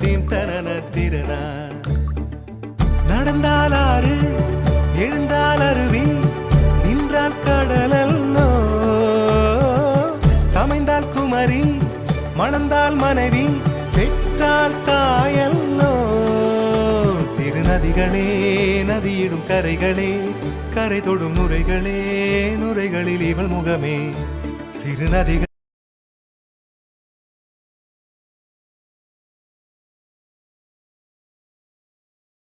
theme தனன திறனா நடந்தால் ஆறு எழுந்தால் அருவி நின்றால் கடலல்லோ சமைந்தால் குமரி மணந்தால் மனைவி பெற்றால் தாயல்லோ சிறு நதிகளே நதியிடும் கரைகளே கரை தொடும் நுரைகளே நுரைகளில் இவள் முகமே சிறு நதிகள்